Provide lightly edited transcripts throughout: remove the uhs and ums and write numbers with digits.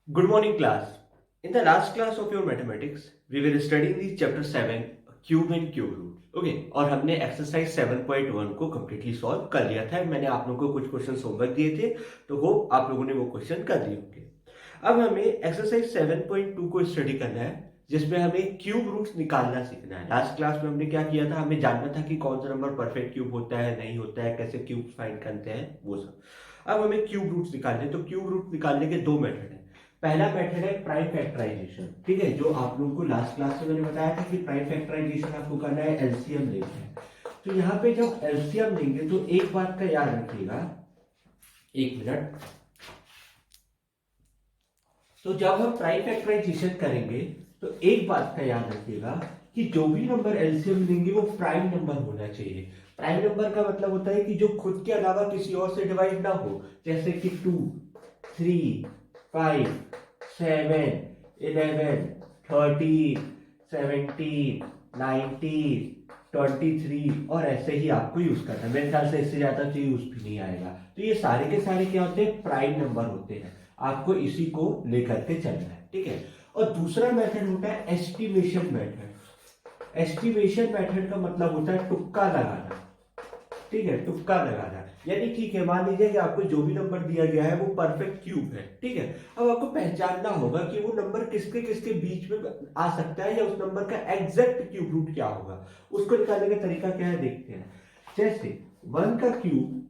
Good morning, class. In the last class of your mathematics, we were studying the chapter 7, cube and cube root. Okay और हमने exercise 7.1 को completely solve कर लिया था। मैंने आप लोगों को कुछ क्वेश्चन होमवर्क दिए थे, तो होप आप लोगों ने वो क्वेश्चन कर लिए होंगे। अब हमें एक्सरसाइज 7.2 को स्टडी करना है, जिसमें हमें क्यूब रूट्स निकालना सीखना है। लास्ट क्लास में हमने क्या किया था, हमें जानना था कि कौन सा नंबर परफेक्ट क्यूब होता है, नहीं होता है, कैसे क्यूब फाइंड करते हैं, वो सब। अब हमें क्यूब रूट्स निकालने, तो क्यूब रूट निकालने के दो मेथड है। पहला मेथड है प्राइम फैक्टराइजेशन, ठीक है, जो आप लोगों को लास्ट क्लास में मैंने बताया था कि प्राइम फैक्टराइजेशन आपको करना है एलसीएम लेके। तो यहाँ पे जब एलसीएम लेंगे तो एक बात का याद रखिएगा, एक मिनट। तो जब हम प्राइम फैक्टराइजेशन करेंगे तो एक बात का याद रखिएगा कि जो भी नंबर एलसीएम लेंगे वो प्राइम नंबर होना चाहिए। प्राइम नंबर का मतलब होता है कि जो खुद के अलावा किसी और से डिवाइड ना हो, जैसे कि 2, 3, 5, 7, 11, 13, 17, 19, 23 और ऐसे ही आपको यूज करना है। मेरे ख्याल से इससे ज्यादा तो यूज भी नहीं आएगा। तो ये सारे के सारे क्या होते हैं, प्राइम नंबर होते हैं। आपको इसी को लेकर के चलना है, ठीक है। और दूसरा मेथड होता है एस्टिमेशन मेथड। एस्टिमेशन मेथड का मतलब होता है तुक्का लगाना, ठीक है, तुक्का लगाना। यानी ठीक है, मान लीजिए कि आपको जो भी नंबर दिया गया है वो परफेक्ट क्यूब है, ठीक है। अब आपको पहचानना होगा कि वो नंबर किसके किसके बीच में आ सकता है, या उस नंबर का एग्जैक्ट क्यूब रूट क्या होगा। उसको निकालने का तरीका क्या है, देखते हैं। जैसे 1 का क्यूब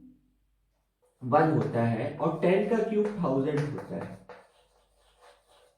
1 होता है और 10 का क्यूब 1000 होता है,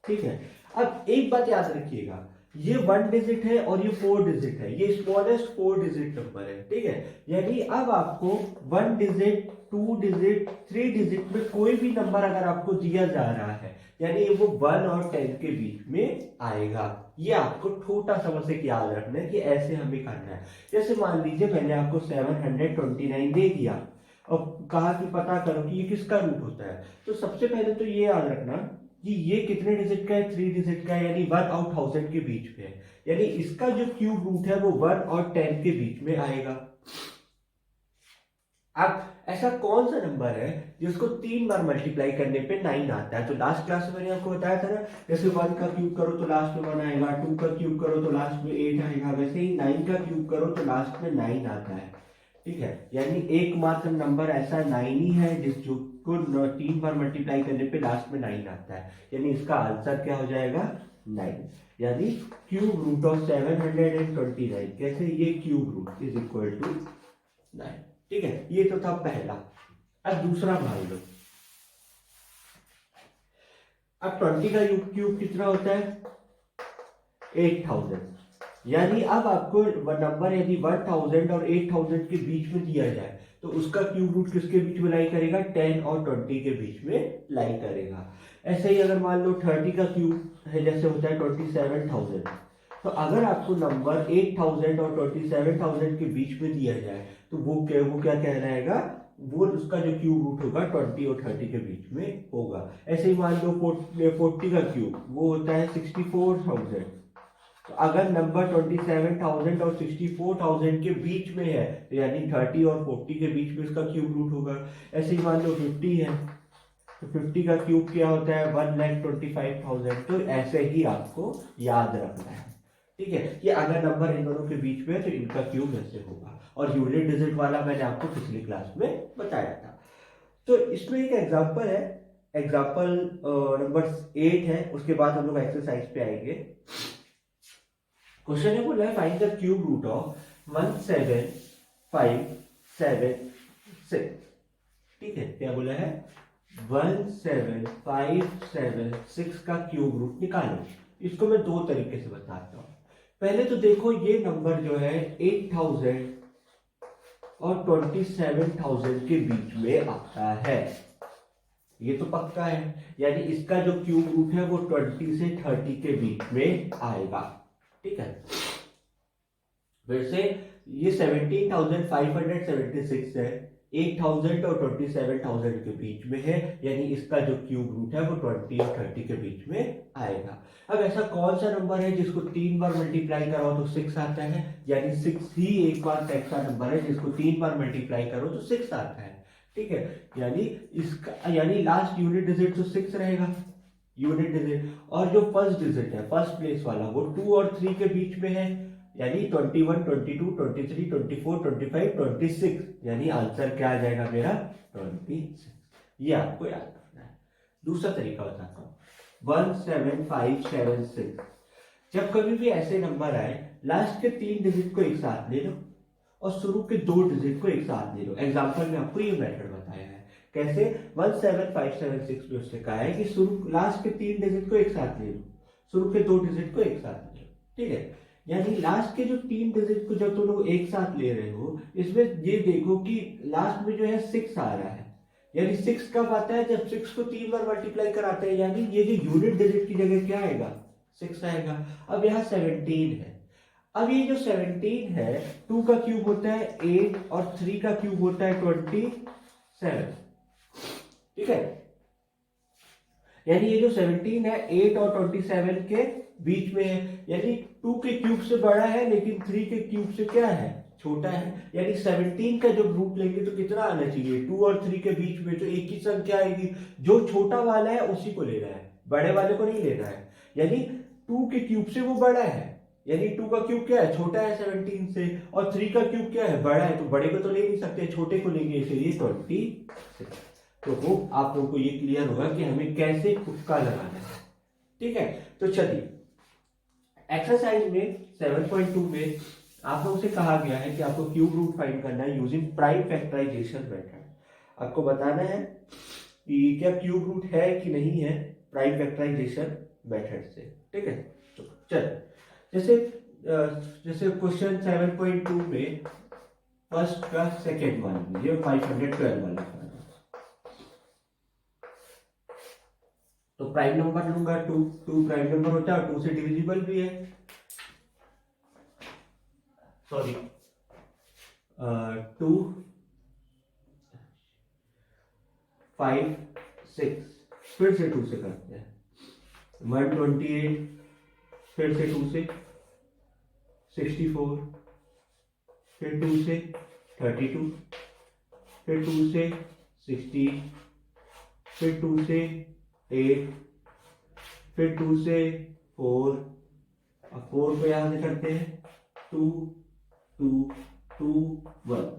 ठीक है। अब एक बात याद रखिएगा, ये 1 डिजिट है और ये 4 डिजिट है, ये स्मॉलेस्ट 4 डिजिट नंबर है, ठीक है। यानी अब आपको 1 डिजिट, 2 डिजिट, 3 डिजिट में कोई भी नंबर अगर आपको दिया जा रहा है, यानी वो 1 और 10 के बीच में आएगा। ये आपको छोटा सा बस एक याद रखना है कि ऐसे हमें करना है। जैसे मान लीजिए मैंने आपको 729 दे दिया और कहा कि पता करो कि ये किसका रूट होता है। तो सबसे पहले तो ये याद रखना कि ये कितने डिजिट का है, 3 डिजिट का है, यानी 1 और 1000 के बीच में है। यानी इसका जो क्यूब रूट है वो 1 और 10 के बीच में आएगा। अब ऐसा कौन सा नंबर है जिसको 3 बार मल्टीप्लाई करने पे 9 आता है। तो लास्ट क्लास में मैंने आपको बताया था ना, जैसे 1 का क्यूब करो तो लास्ट में 1 आएगा, 2 का क्यूब करो तो लास्ट में 8 आएगा, वैसे ही 9 का क्यूब करो तो लास्ट में 9 आता है, ठीक है। यानी एकमात्र नंबर ऐसा 9 ही है जिस जो को 3 बार मल्टीप्लाई करने पे लास्ट में 9 आता है। यानी इसका आंसर क्या हो जाएगा, 9। यानी क्यूब रूट ऑफ 729, कैसे, ये cube root is equal to 9, ठीक है। ये तो था पहला। अब दूसरा मान लो, अब 20 का क्यूब कितना होता है, 8000। यानी अब आपको नंबर यदि 1000 और 8000 के बीच में दिया जाए तो उसका क्यूब रूट किसके बीच में लाई करेगा, 10 और 20 के बीच में लाई करेगा। ऐसे ही अगर मान लो 30 का क्यूब है, जैसे होता है 27000, तो अगर आपको नंबर 8000 और 27000 के बीच में दिया जाए तो वो क्या कहलाएगा, वो उसका जो क्यूब रूट होगा 20 और 30 के बीच में होगा। ऐसे ही मान लो 40 का क्यूब वो होता है 64000। तो अगर नंबर 27000 और 64000 के बीच में है तो यानी 30 और 40 के बीच में इसका क्यूब रूट होगा। ऐसे ही मान लो 50 है, तो 50 का क्यूब क्या होता है, 1,25,000। तो ऐसे ही आपको याद रखना है, ठीक है। ये अगर नंबर इन दोनों के बीच में है तो इनका क्यूब ऐसे होगा। और यूनिट डिजिट वाला मैंने आपको पिछली क्लास में बताया था। तो इसमें एक एग्जांपल है, एग्जांपल नंबर 8 है, उसके बाद हम लोग एक्सरसाइज पे आएंगे। क्वेश्चन है, बोला है find the cube root of 17576, ठीक है। क्या बोला है, 17576 का क्यूब रूट निकालो। इसको मैं दो तरीके से बताता हूं। पहले तो देखो ये नंबर जो है 8000 और 27000 के बीच में आता है, ये तो पक्का है। यानी इसका जो क्यूब रूट है वो 20 से 30 के बीच में आएगा, ठीक है। वैसे ये 17,576 है, 8000 और 27000 के बीच में है, यानी इसका जो क्यूब रूट है वो 20 और 30 के बीच में आएगा। अब ऐसा कौन सा नंबर है जिसको 3 बार मल्टीप्लाई करो तो 6 आता है, यानी 6 ही एक बार ऐसा नंबर है जिसको 3 बार मल्टीप्लाई करो तो 6 आता है, ठीक है। यानी इसका, यानी लास्ट यूनिट डिजिट तो 6 रहेगा, यूनिट डिजिट, और जो फर्स्ट डिजिट है फर्स्ट प्लेस वाला वो 2 और 3 के बीच में है, यानी 21, 22, 23, 24, 25, 26, यानी आंसर क्या आ जाएगा मेरा 26। ये आपको याद रखना है। दूसरा तरीका बताता हूँ, 17576। जब कभी भी ऐसे नंबर आए, लास्ट के 3 डिजिट को एक साथ ले लो और शुरू के 2 डिजिट को एक साथ ले लो। एग्जाम्पल में आपको ये मेथड बताया है कैसे। 17576 में उसने कहा है कि शुरू लास्ट के 3 डिजिट को एक साथ ले लो, शुरू के 2 डिजिट को एक साथ ले लो, ठीक है। यानी लास्ट के जो 3 डिजिट को जब तुम लोग एक साथ ले रहे हो, इसमें ये देखो कि लास्ट में जो है 6 आ रहा है, यानी 6 कब आता है, जब 6 को 3 बार मल्टीप्लाई कराते हैं, यानी ये जो यूनिट डिजिट की जगह क्या आएगा, 6 आएगा। अब यहाँ 17 है। अब ये जो 17 है, 2 का क्यूब होता है 8 और 3 का क्यूब होता है 27, ठीक है। यानी ये जो 17 है 8 और 27 के बीच में है, यानी 2 के क्यूब से बड़ा है लेकिन 3 के क्यूब से क्या है, छोटा है। यानी 17 का जब रूट लेंगे तो कितना आना चाहिए, 2 और 3 के बीच में तो एक ही संख्या आएगी, जो छोटा वाला है उसी को लेना है, बड़े वाले को नहीं लेना है। यानी 2 के क्यूब से वो बड़ा है, यानी 2 का क्यूब क्या है, छोटा है 17 से, और 3 का क्यूब क्या है, बड़ा है, तो बड़े को तो ले नहीं सकते, छोटे को लेंगे, इसलिए 26। तो वो आप लोगों को ये क्लियर होगा कि हमें कैसे तुक्का लगाना है, ठीक है। तो चलिए, एक्सरसाइज में 7.2 में आप लोगों से कहा गया है कि आपको क्यूब रूट फाइंड करना है यूजिंग प्राइम फैक्टराइजेशन मेथड। आपको बताना है कि क्या क्यूब रूट है कि नहीं है प्राइम फैक्टराइजेशन मेथड से, ठीक है। तो चल, जैसे क्वेश्चन 7.2 में फर्स्ट का सेकेंड वन लीजिए, 512 वाला। तो प्राइम नंबर लूंगा 2, 2 प्राइम नंबर होता है और 2 से डिविजिबल भी है, सॉरी 2 5 6, फिर से 2 से करते हैं 128, फिर से 2 से 64, फिर 2 से 32, फिर 2 से 16, फिर 2 से 8, फिर 2 से 4, अब 4 को यहां से करते हैं 2 2 2 1।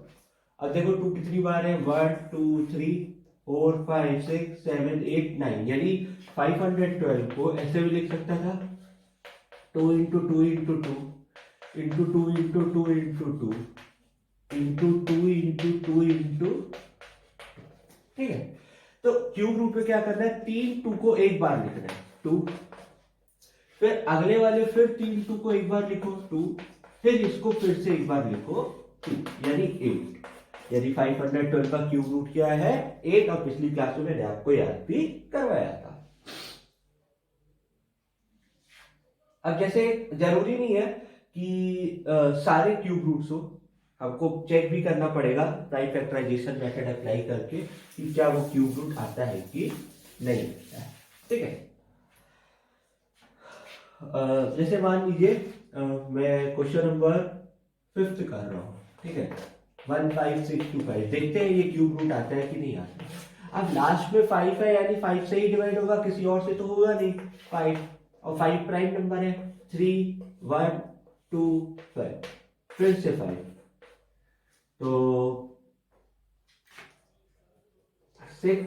अब देखो 2 कितनी बार है, 1 2 3 4 5 6 7 8 9, यानी 512 को ऐसे भी लिख सकता था 2 into 2 into 2 into 2 into 2 into 2 into 2 into 2 into, ठीक है। तो क्यूब रूट में क्या करना है, 3 2 को एक बार लिखना है 2, फिर अगले वाले फिर 3 2 को एक बार लिखो 2, फिर इसको फिर से एक बार लिखो 2, यानी 8। यानी 512 का क्यूब रूट क्या है, 8, और पिछली क्लास में मैंने आपको याद भी करवाया था। अब जैसे जरूरी नहीं है कि सारे क्यूब रूट्स हो, हमको चेक भी करना पड़ेगा प्राइम फैक्टराइजेशन मेथड अप्लाई करके कि क्या वो क्यूब रूट आता है कि नहीं आता है, ठीक है। जैसे मान लीजिए मैं क्वेश्चन नंबर 5 कर रहा हूँ, ठीक है, 15625, देखते हैं ये क्यूब रूट आता है कि नहीं आता है। अब लास्ट में 5 है, यानी 5 से ही डिवाइड होगा, किसी और से तो होगा नहीं 5, और 5 प्राइम नंबर है, 3 1 2 5, फिर से 5, तो 6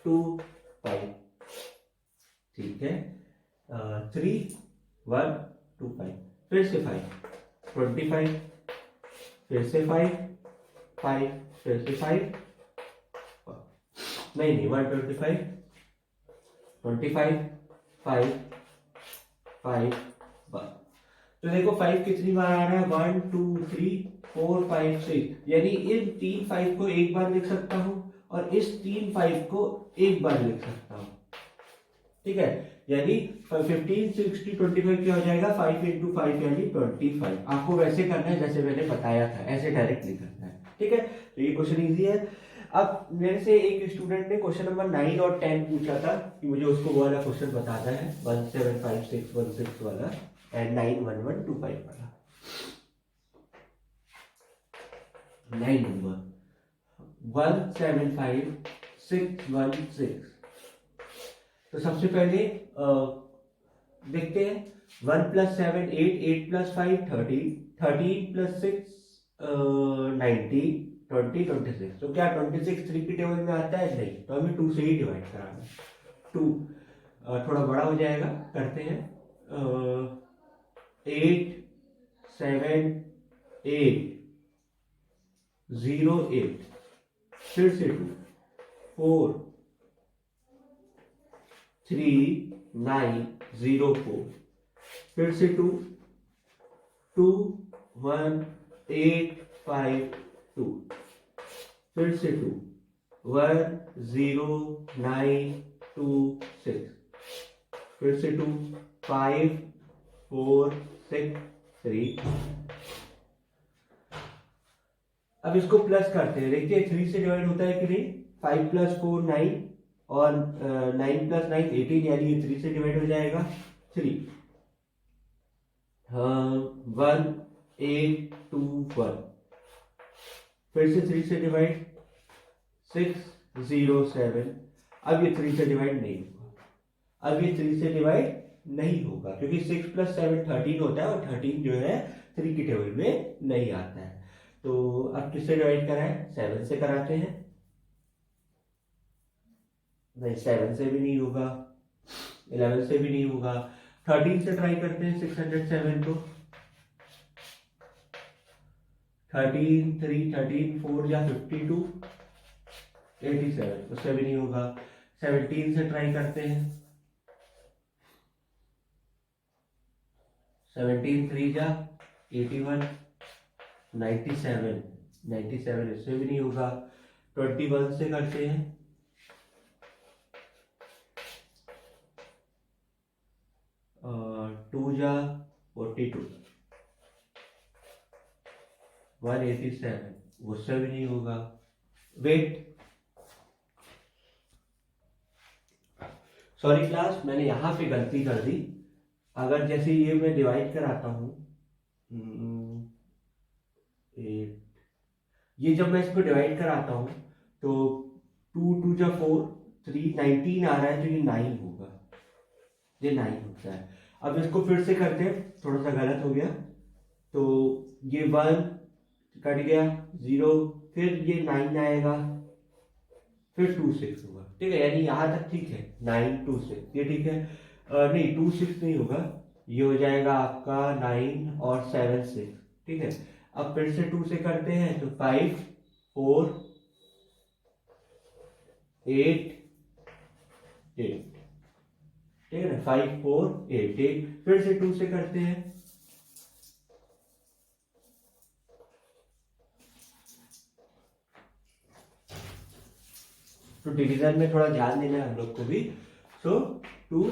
2 5, ठीक है, 3 1 2 5, फिर से 5 25, फिर से 5 5, फिर से 5, नहीं 125 25 5 5 1। तो देखो 5 कितनी बार आ रहा है, 1 2 3 4 5 6, यानी इन 3 5 को एक बार लिख सकता हूं और इस 3 5 को एक बार लिख सकता हूं, ठीक है। यानी 15 60 25 क्या हो जाएगा, 5 इंटू 5 यानी 25। आपको वैसे करना है जैसे मैंने बताया था, ऐसे डायरेक्टली करना है, ठीक है। तो ये क्वेश्चन इजी है। अब मेरे से एक स्टूडेंट ने क्वेश्चन नंबर 9 और 10 पूछा था कि मुझे उसको वो वाला क्वेश्चन बताना है, 175616 वाला एंड 91125 वाला। 9 नंबर 175616, तो सबसे पहले देखते हैं 1 + 7 8, 8 + 5 13, 13 + 6 19, 20 26। तो क्या 26 3 की टेबल में आता है? नहीं, तो हमें 2 से ही डिवाइड कराना है। 2 थोड़ा बड़ा हो जाएगा, करते हैं 8 7 8 0 8, फिर से 2 4 3 9 0 4, फिर से 2 2 1 8 5 2, फिर से 2 1 0 9 2 6, फिर से 2 5 4 6 3। अब इसको प्लस करते हैं, देखिए 3 से डिवाइड होता है कि नहीं? 5 + 4 9 और 9 + 9 18, यानी ये 3 से डिवाइड हो जाएगा। 3 1 8 2 1, फिर से 3 से डिवाइड 6 0 7। अब ये 3 से डिवाइड नहीं होगा, अब ये 3 से डिवाइड नहीं होगा क्योंकि 6 + 7 13 होता है और 13 जो है 3 की टेबल में नहीं आता है। तो अब किससे डिवाइड कराएं? 7 से कराते हैं। नहीं, 7 से भी नहीं होगा, 11 से भी नहीं होगा। 13 से ट्राई करते हैं 607 को। 13 3 13 4 या 52 87, उससे भी नहीं होगा। 17 से ट्राई करते हैं, 17 3 जा 81 97 97, इससे भी नहीं होगा। 21 से करते हैं, 2 जा 42 187, उससे भी नहीं होगा। वेट, सॉरी क्लास, मैंने यहाँ पे गलती कर दी। अगर जैसे ये मैं डिवाइड कराता हूँ, ये जब मैं इसको डिवाइड कराता हूँ तो 2 2 जा 4 3 19 आ रहा है, तो ये 9 होगा, ये 9 होता है। अब इसको फिर से करते हैं, थोड़ा सा गलत हो गया, तो ये 1 कट गया 0, फिर ये 9 आएगा, फिर 2 6 होगा, ठीक है, यानी यहाँ तक ठीक है। 9 2 6 ये ठीक है। नहीं 2 6 नहीं होगा, ये हो जाएगा आपका 9 और 7 6, ठीक है। अब फिर से 2 से करते हैं तो 5 4 8 8, ठीक है ना, 5 4 8 8। फिर से 2 से करते हैं, तो डिवीजन में थोड़ा ध्यान देना है हम लोग को भी। सो 2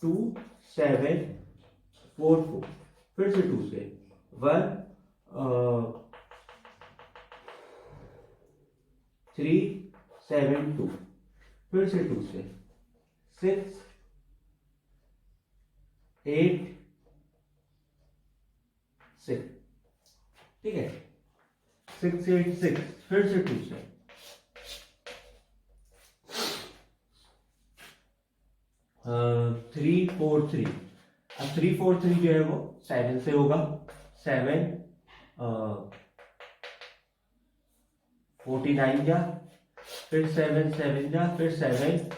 2 7 4 4, फिर से 2 से 1 3 7 2, फिर से 2 से 6 8 6, ठीक है, 6 8 6, फिर से 2 से 3 4 3। अब 3 4 3 जो है वो 7 से होगा, 7 49 जा, फिर 7 7 जा, फिर 7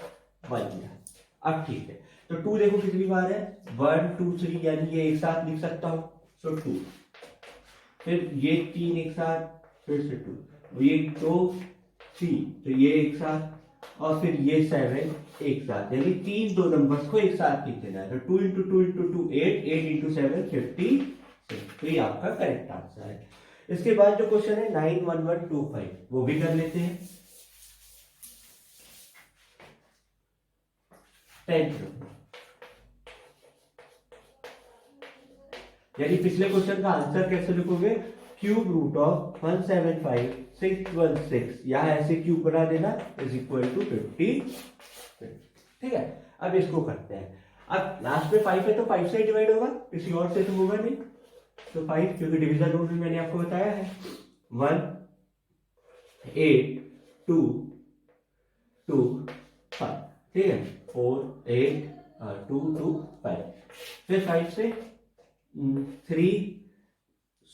1 जा। अब ठीक है, तो 2 देखो कितनी बार है, 1 2 3, यानी ये एक साथ लिख सकता हूं, सो 2, फिर ये 3 एक साथ, फिर से 2, ये 2 3, तो ये एक साथ, और फिर ये 7 एक साथ, यानी 3 दो नंबर्स को एक साथ लिख देना है। तो 2 × 2 × 2 8, 8 × 7 56, तो ये आपका करेक्ट आंसर है। इसके बाद जो क्वेश्चन है 9 1 1 2 5, वो भी कर लेते हैं। 10th नंबर, यानी पिछले क्वेश्चन का आंसर कैसे लिखोगे? क्यूब रूट ऑफ 175 616, यहां ऐसे क्यूब बना देना, इज इक्वल टू 50। ठीक है, अब इसको करते हैं। अब लास्ट में 5 है तो 5 से डिवाइड होगा, किसी और से तो होगा नहीं, तो 5, क्योंकि डिवीजन रूल में मैंने आपको बताया है। 1 8 2 2 5, ठीक है, 4 8 2 2 5। फिर 5 से 3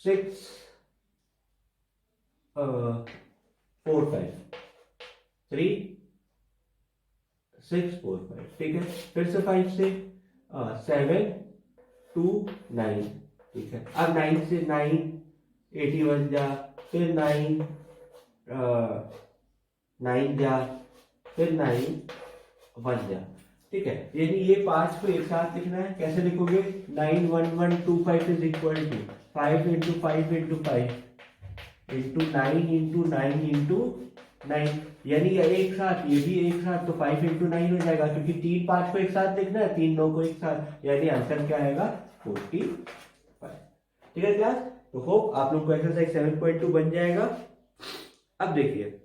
6 4 5 3 6 4 5, ठीक है। फिर से 5 से 7 2 9, ठीक है। अब 9 से 9 81 जा, फिर 9 9 जा, फिर 9 1 जा, ठीक है। यानी ये 5 को एक साथ लिखना है, कैसे लिखोगे? 9 1 1 2 5 is equal to 5 into 5 into 5 into 9 into 9 into 9, यानी ये एक साथ, ये भी एक साथ, तो 5 इंटू 9 हो जाएगा, क्योंकि 3 5 को एक साथ लिखना है, 3 9 को एक साथ, यानी आंसर क्या आएगा? 45। ठीक है क्लास, तो होप आप लोग को एक्सरसाइज 7.2 बन जाएगा। अब देखिए,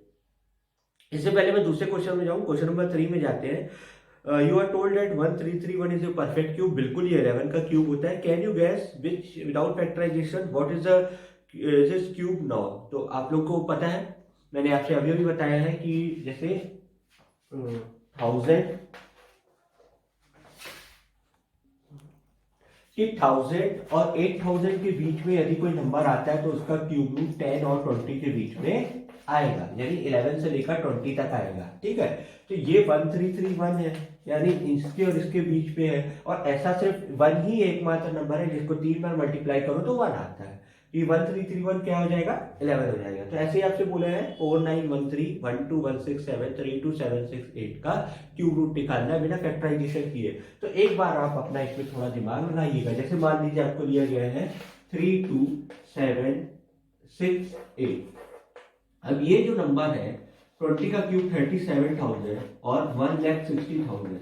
इससे पहले मैं दूसरे क्वेश्चन में जाऊं, क्वेश्चन नंबर 3 में जाते हैं। You are told that 1331 is a perfect cube. बिल्कुल ये 11 का क्यूब होता है। Can you guess which without factorization what is this cube now? तो आप लोग को पता है, मैंने आपसे अभी अभी बताया है कि जैसे 1000 कि 1000 और 8000 के बीच में यदि कोई नंबर आता है तो उसका क्यूब रूट 10 और 20 के बीच में आएगा, यानी 11 से लेकर 20 तक आएगा, ठीक है। तो ये 1331 है, यानी इसके और इसके बीच में है, और ऐसा सिर्फ 1 ही एकमात्र नंबर है जिसको 3 बार मल्टीप्लाई करो तो 1 आता है। ये 1331 क्या हो जाएगा? 11 हो जाएगा। तो ऐसे ही आपसे बोले हैं 49131216732768 का क्यूब रूट निकालना है बिना फैक्टराइजेशन किए। तो एक बार आप अपना इसमें थोड़ा दिमाग लगाइएगा। जैसे मान लीजिए आपको दिया गया है 32768। अब ये जो नंबर है 20 का क्यूब 37,000 और 1,60,000,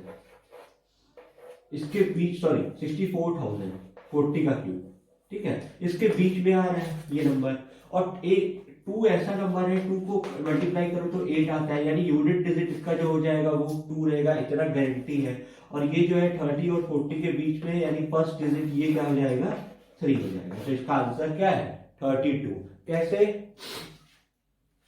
इसके बीच, सॉरी 64,000, 40 का क्यूब, ठीक है, इसके बीच में आ रहा है ये नंबर। और एक 2 ऐसा नंबर है, 2 को मल्टीप्लाई करो तो 8 आता है, यानी यूनिट डिजिट इसका जो हो जाएगा वो 2 रहेगा, इतना गारंटी है। और ये जो है 30 और 40 के बीच में, यानी फर्स्ट डिजिट ये क्या हो जाएगा? 3 हो जाएगा। तो इसका आंसर क्या है? 32। कैसे?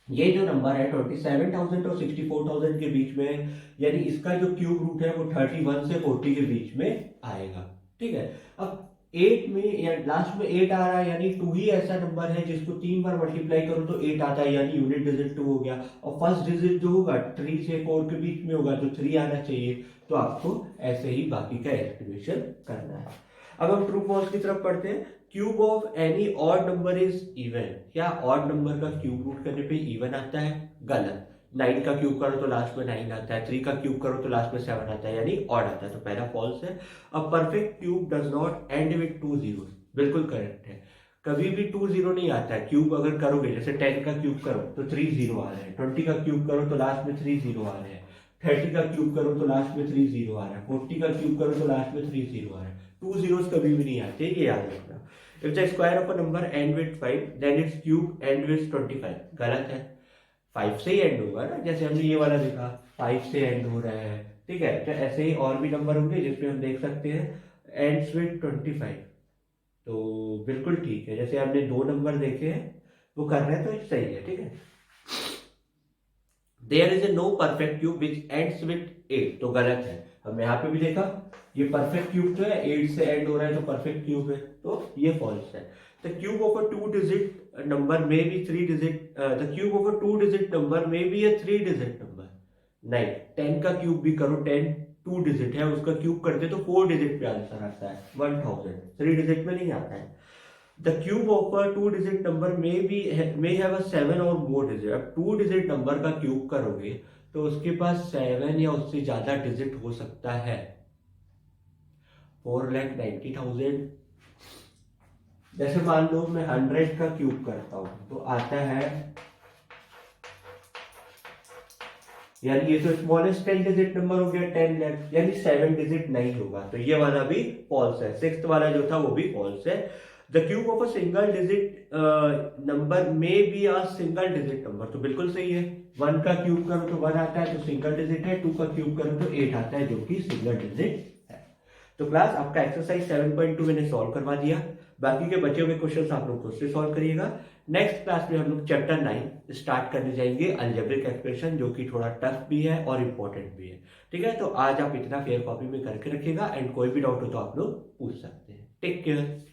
ये जो नंबर है 27,000 और 64,000 के बीच में, यानी इसका जो क्यूब रूट है वो 31 से 40 के बीच में आएगा, ठीक है। अब 8 में या लास्ट में 8 आ रहा है, यानी 2 ही ऐसा नंबर है जिसको 3 बार मल्टीप्लाई करो तो 8 आता है, यानी यूनिट डिजिट 2 हो गया। और फर्स्ट डिजिट जो होगा 3 से 4 के बीच में होगा, तो 3 आना चाहिए। तो आपको ऐसे ही बाकी का एस्टिमेशन करना है। अब हम ट्रू फॉल्स की तरफ पढ़ते हैं। Cube of any odd number is even. क्या ऑड नंबर का क्यूब रूट करने पे इवन आता है? गलत। 9 का क्यूब करो तो लास्ट में 9 आता है, 3 का क्यूब करो तो लास्ट में 7 आता है, यानी ऑड आता है। तो पहला फॉल्स है। A perfect cube does not and with 2 zero. बिल्कुल करेक्ट है, कभी भी 2 जीरो नहीं आता है। क्यूब अगर करोगे, जैसे 10 का क्यूब करो तो 3 जीरो आ रहे हैं, 20 का क्यूब करो तो लास्ट में 3 जीरो आ रहे हैं, 30 का क्यूब करो तो लास्ट में 3 जीरो आ रहा है, 40 का क्यूब करो तो लास्ट में 3 जीरो आ रहा है। 2 जीरोस कभी भी नहीं आते, ये याद रखना। If the square of a number end with 5, then its cube end with 25. गलत है, 5 से ही एंड होगा ना, जैसे हमने ये वाला देखा 5 से एंड हो रहा है, ठीक है। तो ऐसे ही और भी नंबर होंगे जिसमें हम देख सकते हैं ends with 25, तो बिल्कुल ठीक है। जैसे हमने 2 नंबर देखे हैं वो कर रहे हैं तो सही है, ठीक है। There is a no perfect cube which ends with 8, तो गलत है। हमने यहाँ पे भी देखा ये परफेक्ट क्यूब जो है 8 से एंड हो रहा है, तो परफेक्ट क्यूब है, तो ये फॉल्स है। The cube of a 2 digit number may be 3 digit, the cube of a 2 digit number may be a 3 digit number. नहीं, 10 का क्यूब भी करो, 10 2 डिजिट है, उसका क्यूब करते तो 4 डिजिट पे आंसर आता है 1000, 3 डिजिट में नहीं आता है। The cube of a 2 digit number may have a 7 or more digit। अब 2 डिजिट नंबर का क्यूब करोगे तो उसके पास 7 या उससे ज्यादा डिजिट हो सकता है। 4,90,000। जैसे मान लो मैं 100 का क्यूब करता हूं तो आता है, यानी ये तो स्मॉलेस्ट 10 डिजिट नंबर हो गया 10 लाख, यानी 7 डिजिट नहीं होगा, तो ये वाला भी फॉल्स है। 6th वाला जो था वो भी फॉल्स है। The cube of a single digit number में be a single digit number, तो बिल्कुल सही है। 1 का क्यूब करो तो 1 आता है, तो सिंगल डिजिट है। 2 का क्यूब करो तो 8 आता है, जो कि सिंगल डिजिट है। तो क्लास आपका एक्सरसाइज 7.2 मैंने सॉल्व करवा दिया। बाकी के बचे हुए क्वेश्चन आप लोग खुद से सॉल्व करिएगा। नेक्स्ट क्लास में हम लोग चैप्टर 9 स्टार्ट करने जाएंगे, अलजेब्रिक एक्सप्रेशन, जो कि थोड़ा टफ भी है और इम्पोर्टेंट भी है। ठीक है, तो आज आप इतना फेयर कॉपी में करके रखिएगा, एंड कोई भी डाउट हो तो आप लोग पूछ सकते हैं। Take care.